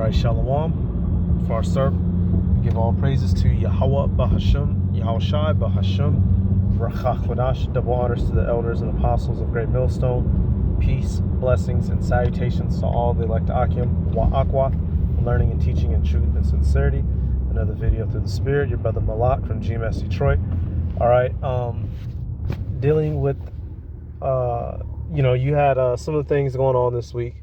right, Shalom. Before I start, give all praises to Yahweh Bahasham, Yahushai Bahasham, Rakha Kodash. Double honors to the elders and apostles of Great Millstone. Peace, blessings, and salutations to all the elect Akim, Wa'akwath, learning and teaching in truth and sincerity. Another video through the Spirit. Your brother Malak from GMS Detroit. All right, dealing with, you had some of the things going on this week.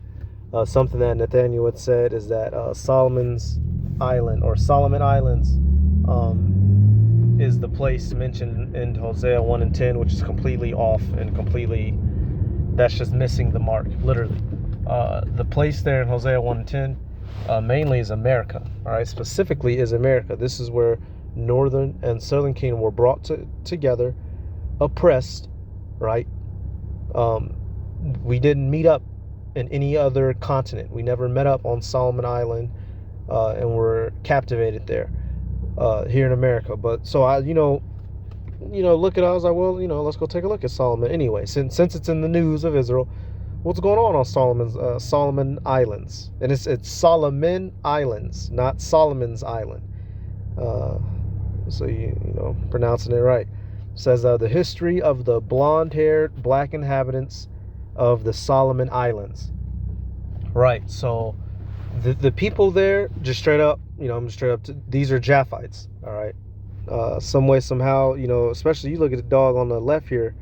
Something that Nathaniel had said is that Solomon's Island or Solomon Islands is the place mentioned in Hosea 1 and 10, which is completely off and completely, that's just missing the mark, literally. The place there in Hosea 1 and 10 mainly is America, all right? Specifically is America. This is where Northern and Southern Kingdom were brought together, oppressed, right? We didn't meet up in any other continent. We never met up on Solomon Island and were captivated there here in America. But so I, look at it, I was like, well, let's go take a look at Solomon anyway. Since it's in the news of Israel, what's going on Solomon Islands? And it's Solomon Islands, not Solomon's Island. So you pronouncing it right. It says the history of the blonde-haired black inhabitants of the Solomon Islands. Right, so the people there, just straight up, these are Japhites, all right? Some way, somehow, especially you look at the dog on the left here,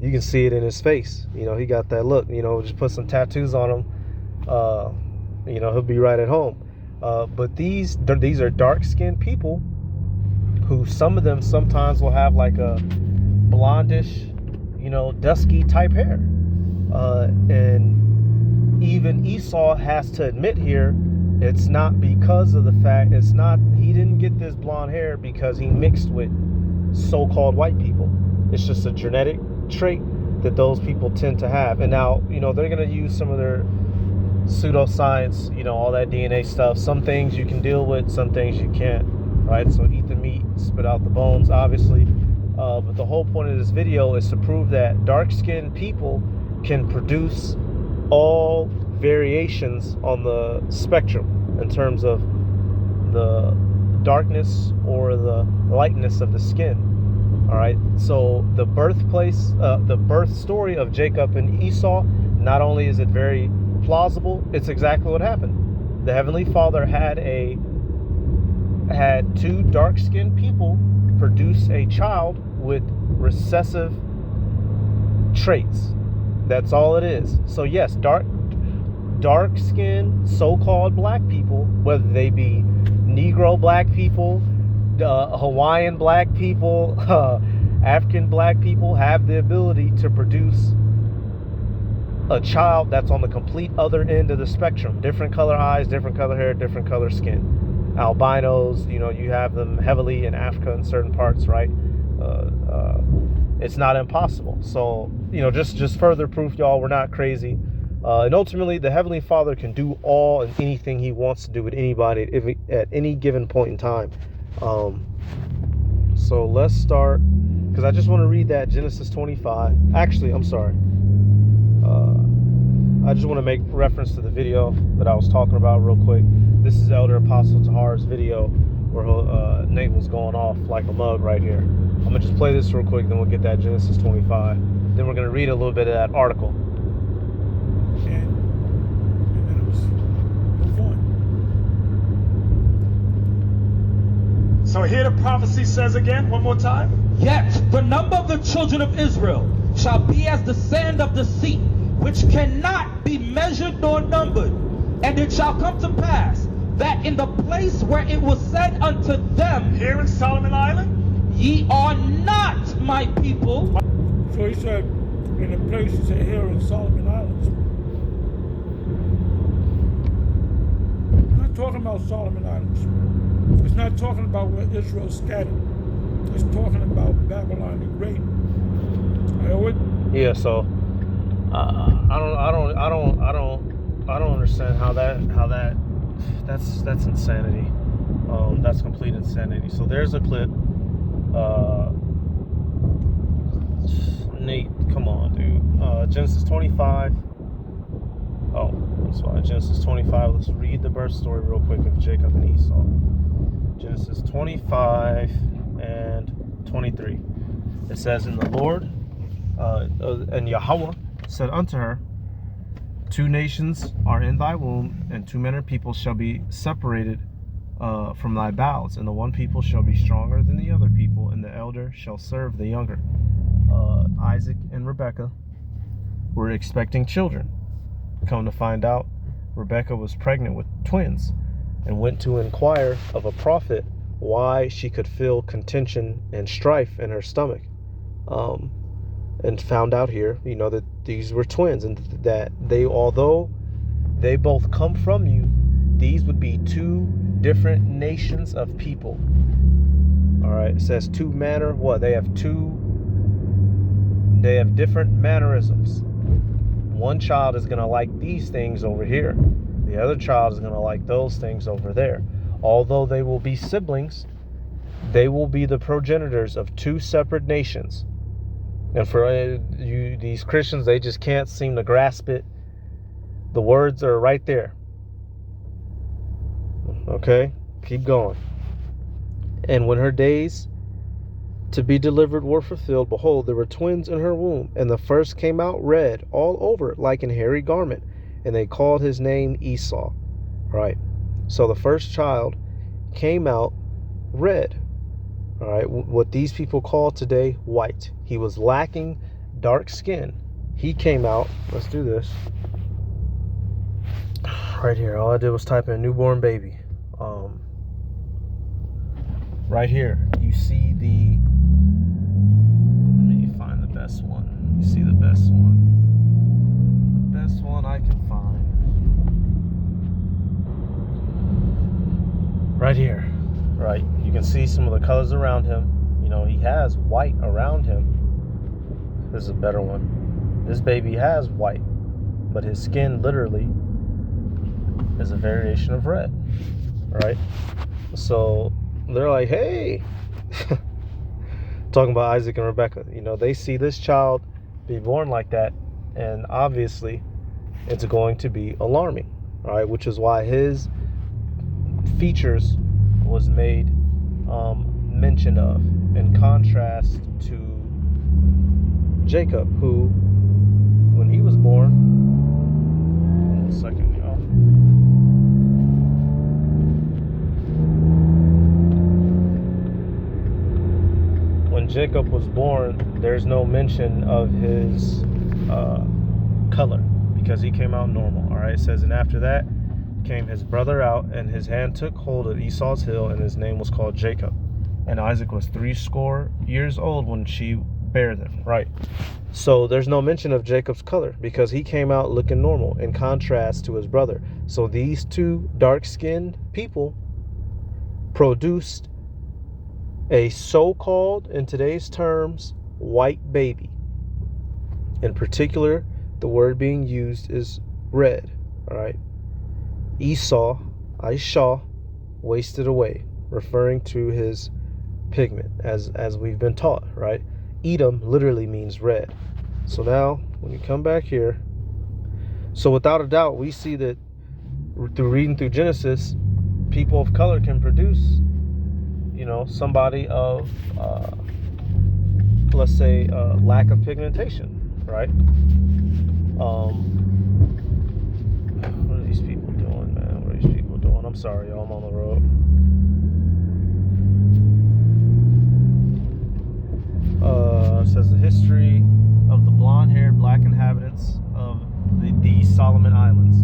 you can see it in his face. He got that look, just put some tattoos on him, he'll be right at home. But these are dark-skinned people who some of them sometimes will have like a blondish, dusky type hair. And even Esau has to admit here, it's not because of the fact, he didn't get this blonde hair because he mixed with so-called white people. It's just a genetic trait that those people tend to have. And now, they're going to use some of their pseudoscience, all that DNA stuff. Some things you can deal with, some things you can't, right? So eat the meat, spit out the bones, obviously. But the whole point of this video is to prove that dark-skinned people can produce all variations on the spectrum in terms of the darkness or the lightness of the skin. All right, so the birth story of Jacob and Esau, not only is it very plausible, it's exactly what happened. The Heavenly Father had two dark-skinned people produce a child with recessive traits. That's all it is. So yes, dark-skinned so-called black people, whether they be Negro black people, Hawaiian black people, African black people, have the ability to produce a child that's on the complete other end of the spectrum. Different color eyes, different color hair, different color skin. Albinos, you have them heavily in Africa in certain parts, right? It's not impossible. So, just further proof, y'all, we're not crazy. And ultimately, the Heavenly Father can do all and anything He wants to do with anybody at any given point in time. So let's start, because I just want to read that Genesis 25. Actually, I'm sorry. I just want to make reference to the video that I was talking about real quick. This is Elder Apostle Tahar's video where Nate was going off like a mug right here. I'm going to just play this real quick, then we'll get that Genesis 25. Then we're going to read a little bit of that article. And then it was move on. So here the prophecy says again, one more time. Yet the number of the children of Israel shall be as the sand of the sea, which cannot be measured nor numbered. And it shall come to pass that in the place where it was said unto them, Here in Solomon Island, ye are not my people. so he said, in a place, he said, here in Solomon Islands. It's not talking about Solomon Islands. It's not talking about where Israel scattered. It's talking about Babylon the Great. Yeah, so I don't understand how that's insanity. That's complete insanity. So there's a clip. Nate, come on, dude. Genesis 25. Oh, that's why. Genesis 25. Let's read the birth story real quick of Jacob and Esau. Genesis 25 and 23. It says, "And the Lord and Yahweh said unto her, 2 nations are in thy womb, and 2 manner people shall be separated from thy bowels, and the one people shall be stronger than the other people, and the elder shall serve the younger." Isaac and Rebekah were expecting children. Come to find out, Rebekah was pregnant with twins, and went to inquire of a prophet why she could feel contention and strife in her stomach, and found out here, that these were twins, and that they, although they both come from you, these would be 2 different nations of people. All right, it says 2 manner. What? They have different mannerisms. One child is going to like these things over here. The other child is going to like those things over there. Although they will be siblings, they will be the progenitors of 2 separate nations. And for these Christians, they just can't seem to grasp it. The words are right there. Okay, keep going. "And when her days to be delivered were fulfilled, behold, there were twins in her womb, and the first came out red all over like an hairy garment, and they called his name Esau." Right. So the first child came out red. All right, what these people call today white. He was lacking dark skin. He came out. Let's do this. Right here. All I did was type in newborn baby. Right here, you see the. Let me find the best one. You see the best one. The best one I can find. Right here. Right. You can see some of the colors around him. He has white around him. This is a better one. This baby has white, but his skin literally is a variation of red. Right? So they're like, hey, talking about Isaac and Rebekah, they see this child be born like that, and obviously it's going to be alarming, all right, which is why his features was made mention of, in contrast to Jacob, who, when he was born, hold on a second, y'all. When Jacob was born, there's no mention of his color, because he came out normal. All right, it says, "And after that came his brother out, and his hand took hold of Esau's heel, and his name was called Jacob. And Isaac was 80 years old when she bare them." Right. So there's no mention of Jacob's color, because he came out looking normal, in contrast to his brother. So these 2 dark-skinned people produced a so-called, in today's terms, white baby. In particular, the word being used is red. All right. Esau, Aisha, wasted away, referring to his pigment, as we've been taught. Right. Edom literally means red. So now, when you come back here, so without a doubt, we see that through reading through Genesis, people of color can produce somebody of, let's say, lack of pigmentation, right? What are these people doing, man? What are these people doing? I'm sorry, y'all, I'm on the road. It says the history of the blonde-haired black inhabitants of the Solomon Islands.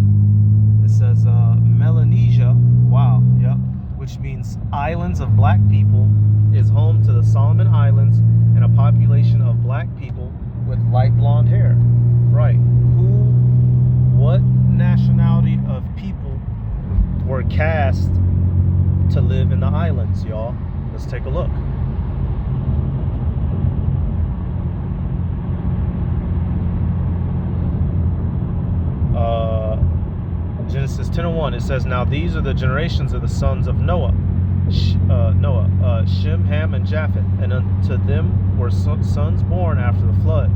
It says Melanesia, wow, yep, which means islands of black people, is home to the Solomon Islands and a population of black people with light blonde hair. Right. What nationality of people were cast to live in the islands, y'all? Let's take a look. Genesis 10:1, it says, "Now these are the generations of the sons of Noah, Shem, Ham, and Japheth, and unto them were sons born after the flood.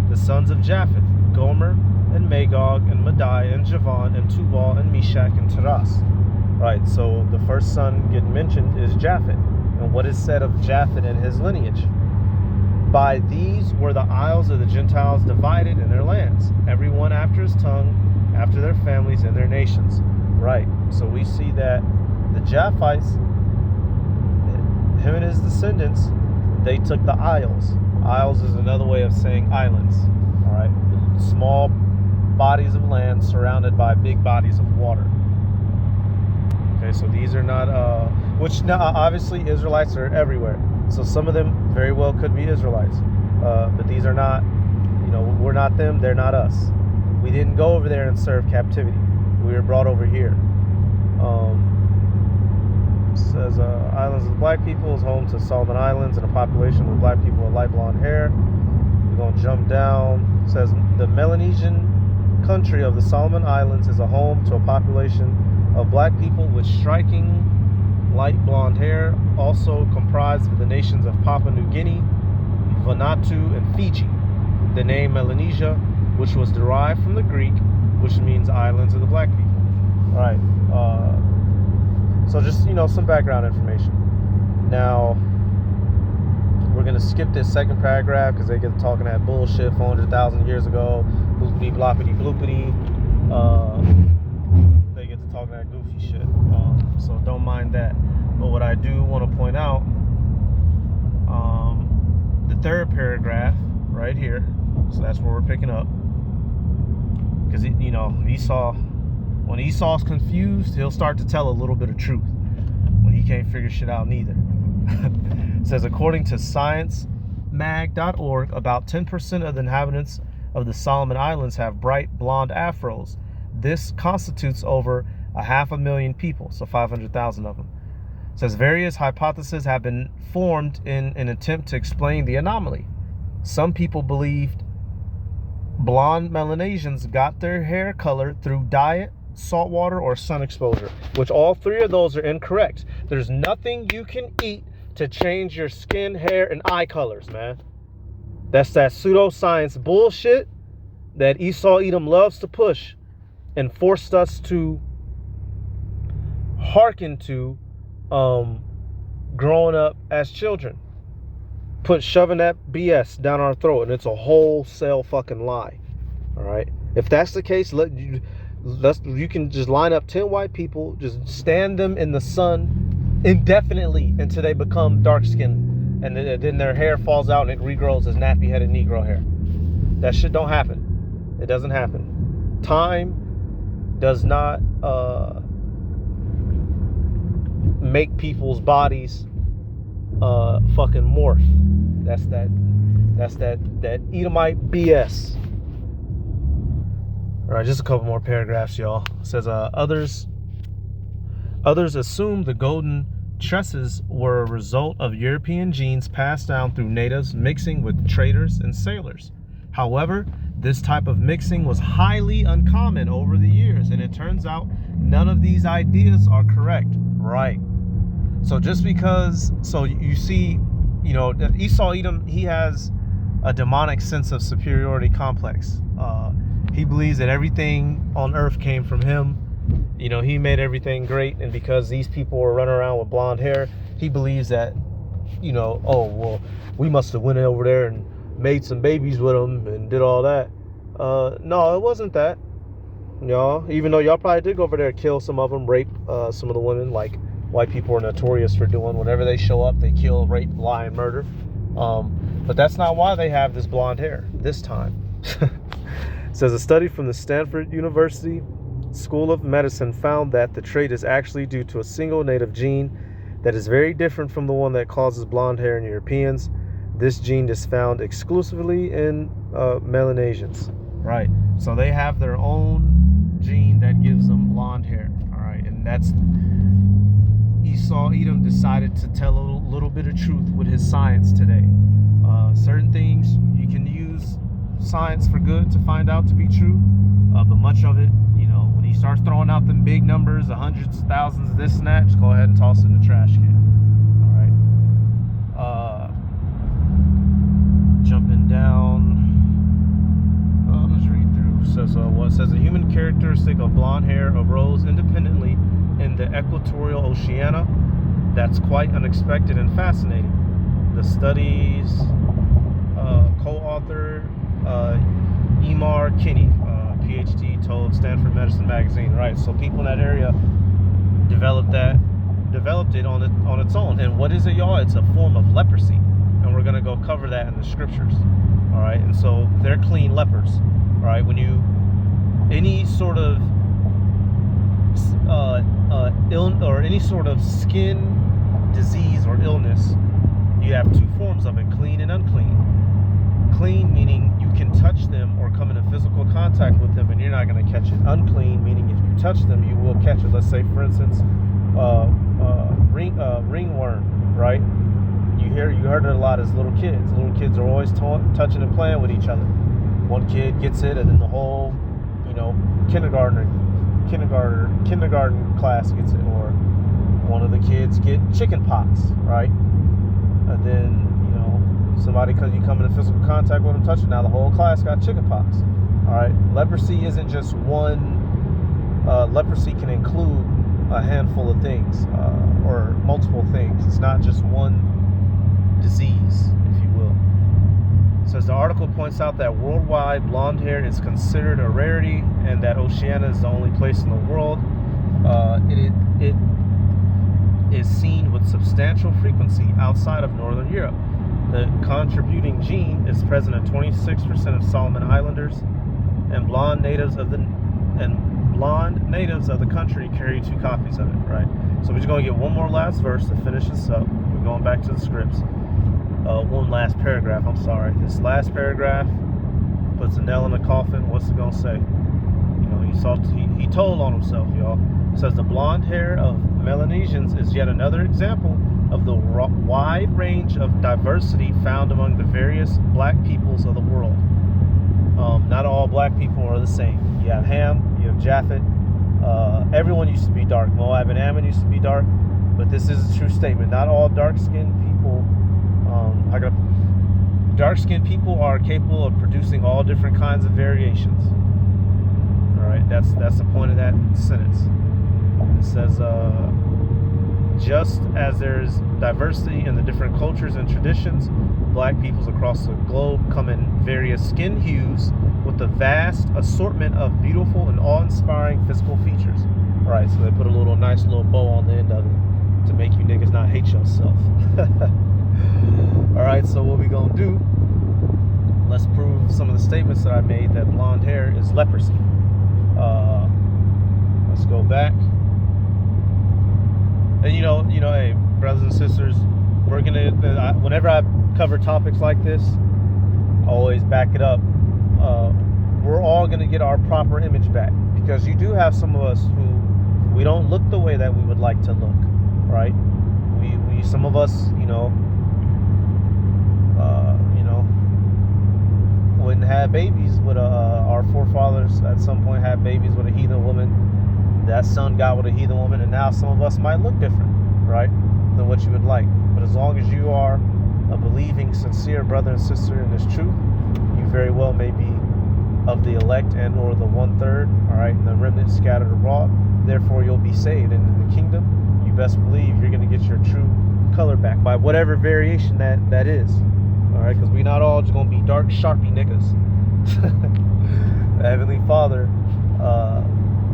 The sons of Japheth, Gomer, and Magog, and Madai, and Javan, and Tubal, and Meshach, and Tiras. Right, so the first son getting mentioned is Japhet. And what is said of Japhet and his lineage? By these were the isles of the Gentiles divided in their lands, everyone after his tongue, after their families and their nations. Right, so we see that the Japhites, him and his descendants, they took the isles. Isles is another way of saying islands. All right, small bodies of land surrounded by big bodies of water. Okay, so these are not, which now obviously Israelites are everywhere. So some of them very well could be Israelites, but these are not. You know, we're not them. They're not us. We didn't go over there and serve captivity. We were brought over here. It says islands of the black people is home to Solomon Islands and a population with black people with light blonde hair. We're going to jump down. It says the Melanesian country of the Solomon Islands is a home to a population of black people with striking light blonde hair, also comprised of the nations of Papua New Guinea, Vanuatu, and Fiji. The name Melanesia, which was derived from the Greek, which means islands of the black people. All right. So just, you know, some background information. Now, we're going to skip this second paragraph because they get talking that bullshit 400,000 years ago. Bloopity, bloppity, bloopity. They get to talking that goofy shit. So don't mind that. But what I do want to point out, the third paragraph right here, so that's where we're picking up. Because, you know, Esau, when Esau's confused, he'll start to tell a little bit of truth when he can't figure shit out neither. It says, according to sciencemag.org, about 10% of the inhabitants of the Solomon Islands have bright blonde afros. This constitutes over 500,000 people, so 500,000 of them. It says various hypotheses have been formed in an attempt to explain the anomaly. Some people believed blonde Melanesians got their hair color through diet, salt water, or sun exposure, which all three of those are incorrect. There's nothing you can eat to change your skin, hair, and eye colors, man. That's that pseudoscience bullshit that Esau Edom loves to push and forced us to hearken to growing up as children. Shoving that BS down our throat, and it's a wholesale fucking lie. All right. If that's the case, you can just line up 10 white people, just stand them in the sun indefinitely until they become dark skinned, and then their hair falls out and it regrows as nappy headed Negro hair. That shit don't happen. It doesn't happen. Time does not make people's bodies fucking morph. That's that Edomite BS. All right, just a couple more paragraphs, y'all. It says others assume the golden tresses were a result of European genes passed down through natives mixing with traders and sailors. However, this type of mixing was highly uncommon over the years, and it turns out none of these ideas are correct. Right. So just because, so you see, you know, Esau Edom, he has a demonic sense of superiority complex. He believes that everything on earth came from him. You know, he made everything great, and because these people were running around with blonde hair, he believes that, you know, oh, well, we must have went over there and made some babies with them and did all that. No, it wasn't that. Y'all, even though y'all probably did go over there and kill some of them, rape some of the women, like white people are notorious for doing. Whenever they show up, they kill, rape, lie, and murder. But that's not why they have this blonde hair this time. It says a study from the Stanford University School of Medicine found that the trait is actually due to a single native gene that is very different from the one that causes blonde hair in Europeans. This gene is found exclusively in Melanesians. Right. So they have their own gene that gives them blonde hair. All right. And that's Esau Edom decided to tell a little bit of truth with his science today. Certain things you can use science for good to find out to be true, but much of it, you know, when he starts throwing out them big numbers, the hundreds, thousands of this and that, just go ahead and toss it in the trash can. All right. Jumping down. Let's read through says, well, it says a human characteristic of blonde hair arose independently in the equatorial Oceania. That's quite unexpected and fascinating. The study's co-author, Emar Kinney, PhD, told Stanford Medicine Magazine. Right, so people in that area developed it on its own. And what is it, y'all? It's a form of leprosy, and we're gonna go cover that in the scriptures. All right, and so they're clean lepers. All right, when you any sort of ill or any sort of skin disease or illness, you have two forms of it: clean and unclean. Clean meaning you can touch them or come into physical contact with them and you're not going to catch it. Unclean meaning if you touch them you will catch it. Let's say, for instance, ringworm, right? You heard it a lot as little kids. Little kids are always touching and playing with each other. One kid gets it, and then the whole, kindergarten class gets it, or one of the kids get chicken pox, right? And then somebody, because you come into physical contact with them, touching, now the whole class got chicken pox. All right, leprosy isn't just one. Leprosy can include a handful of things or multiple things. It's not just one disease, if you will. It says the article points out that worldwide blonde hair is considered a rarity, and that Oceania is the only place in the world it is seen with substantial frequency outside of Northern Europe. The contributing gene is present in 26% of Solomon Islanders, and blonde natives of the country carry 2 copies of it. Right. So we're just going to get one more last verse to finish this up. We're going back to the scripts. One last paragraph. I'm sorry. This last paragraph puts a nail in the coffin. What's it going to say? He told on himself, y'all. It says the blonde hair of Melanesians is yet another example of the wide range of diversity found among the various black peoples of the world. Not all black people are the same. You have Ham, you have Japhet. Everyone used to be dark. Moab and Ammon used to be dark, but this is a true statement. Not all dark-skinned people. Dark-skinned people are capable of producing all different kinds of variations. All right, that's the point of that sentence. It says, just as there's diversity in the different cultures and traditions, black peoples across the globe come in various skin hues with a vast assortment of beautiful and awe-inspiring physical features. All right, so they put a nice little bow on the end of it to make you niggas not hate yourself. All right, so what we gonna do? Let's prove some of the statements that I made that blonde hair is leprosy. Let's go back. And hey, brothers and sisters, we're gonna. Whenever I cover topics like this, I always back it up. We're all gonna get our proper image back, because you do have some of us who we don't look the way that we would like to look, right? We some of us, wouldn't have babies with our forefathers at some point had babies with a heathen woman. That son got with a heathen woman, and now some of us might look different, right, than what you would like. But as long as you are a believing, sincere brother and sister in this truth, you very well may be of the elect and or the 1/3, all right, and the remnant scattered abroad. Therefore, you'll be saved, and in the kingdom, you best believe you're going to get your true color back by whatever variation that is. All right, because we're not all just going to be dark, sharpie niggas. The Heavenly Father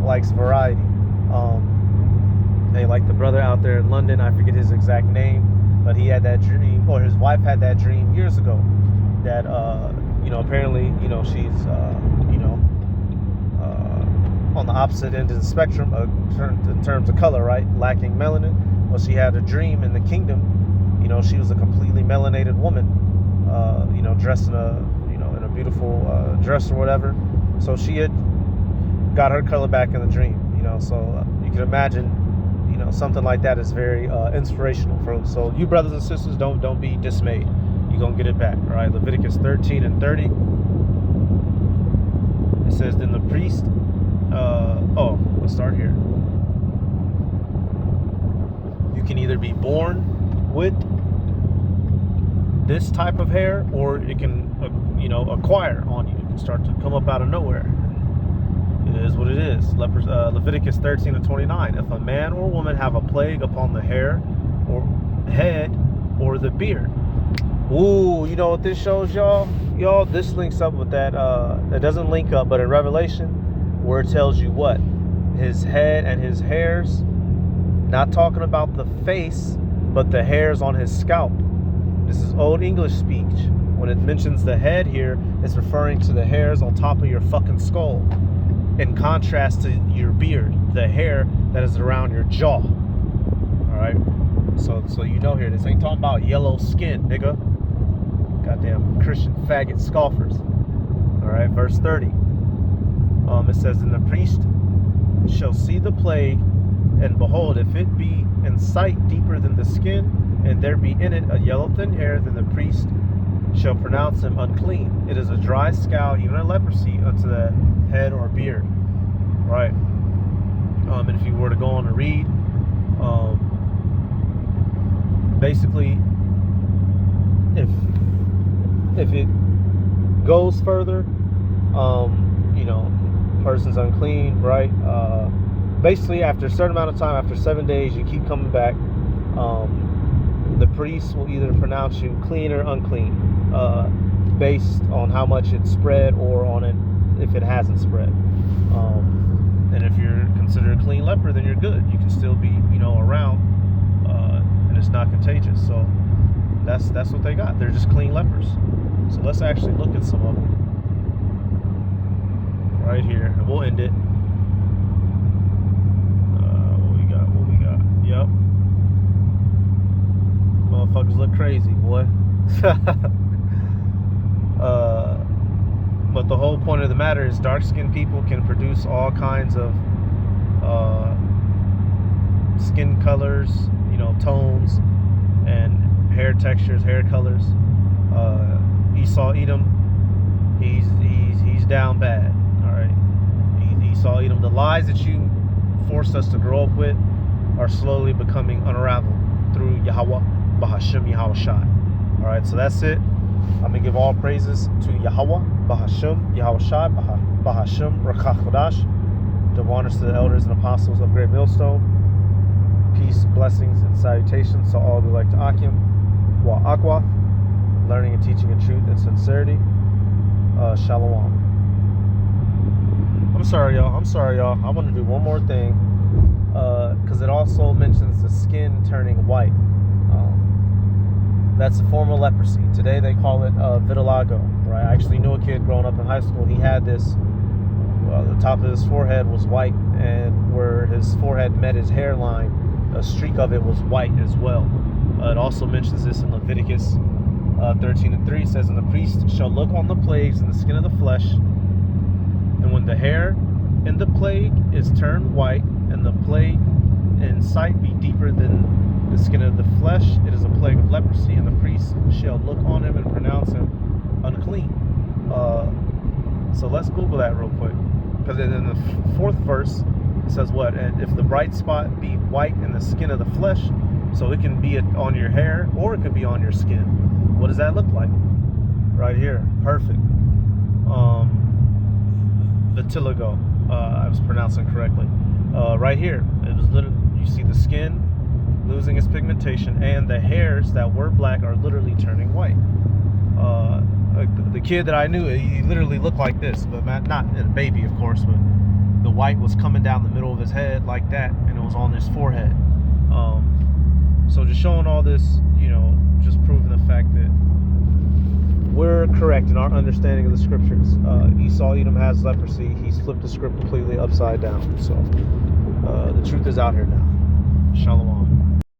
likes variety. Hey, like the brother out there in London, I forget his exact name, but he had that dream, or his wife had that dream years ago, that apparently she's on the opposite end of the spectrum in terms of color, right, lacking melanin. Well, she had a dream in the kingdom. She was a completely melanated woman, dressed in a beautiful dress or whatever. So she had got her color back in the dream. So you can imagine, something like that is very inspirational. So you brothers and sisters, don't be dismayed. You're gonna get it back. All right, Leviticus 13:30. It says, then the priest. Let's start here. You can either be born with this type of hair, or it can acquire on you. It can start to come up out of nowhere. is what it is. Leviticus 13:29. If a man or woman have a plague upon the hair or head or the beard. Ooh, you know what this shows y'all? Y'all, this links up with that. That doesn't link up, but in Revelation, where it tells you what? His head and his hairs. Not talking about the face, but the hairs on his scalp. This is Old English speech. When it mentions the head here, it's referring to the hairs on top of your fucking skull. In contrast to your beard, the hair that is around your jaw. Alright? So you know here, this ain't talking about yellow skin, nigga. Goddamn Christian faggot scoffers. Alright, verse 30. It says, and the priest shall see the plague, and behold, if it be in sight deeper than the skin, and there be in it a yellow thin hair, then the priest shall pronounce him unclean. It is a dry scowl, even a leprosy, unto the head or beard. Right. And if you were to go on and read, basically, if it goes further, you know, person's unclean, right? Basically, after a certain amount of time, after 7 days, you keep coming back. The priest will either pronounce you clean or unclean, based on how much it's spread or on it if it hasn't spread. And if you're considered a clean leper, then you're good. You can still be, you know, around, and it's not contagious. So that's what they got. They're just clean lepers. So let's actually look at some of them right here, and we'll end it. What we got? Yep. Motherfuckers look crazy, boy. But the whole point of the matter is dark-skinned people can produce all kinds of skin colors, you know, tones, and hair textures, hair colors. Esau Edom, he's down bad. All right, Esau Edom. The lies that you forced us to grow up with are slowly becoming unraveled through Yahweh, Bahashem Yahweh Shai. All right, so that's it. I'm gonna give all praises to Yahweh, Bahashem Yahweh Shai, Bahashem Rakach Kodash. Double honors to the elders and apostles of Great Millstone. Peace, blessings, and salutations to all who like to Akim, Wa Akwath, learning and teaching in truth and sincerity. Shalom. I'm sorry, y'all. I want to do one more thing, because it also mentions the skin turning white. That's a form of leprosy. Today they call it vitiligo. Right? I actually knew a kid growing up in high school. He had this. The top of his forehead was white, and where his forehead met his hairline, a streak of it was white as well. It also mentions this in Leviticus 13:3. Says, and the priest shall look on the plagues in the skin of the flesh, and when the hair in the plague is turned white, and the plague in sight be deeper than the skin of the flesh, it is a plague of leprosy, and the priest shall look on him and pronounce him unclean. So let's Google that real quick, because in the fourth verse it says what? And if the bright spot be white in the skin of the flesh, so it can be on your hair or it could be on your skin. What does that look like? Right here, perfect. Vitiligo. I was pronouncing correctly. Right here, it was literally, you see the skin losing its pigmentation, and the hairs that were black are literally turning white. Like the kid that I knew, he literally looked like this, but not a baby, of course, but the white was coming down the middle of his head like that, and it was on his forehead. So just showing all this, you know, just proving the fact that we're correct in our understanding of the scriptures. Esau Edom has leprosy. He's flipped the script completely upside down. So the truth is out here now. Shalom.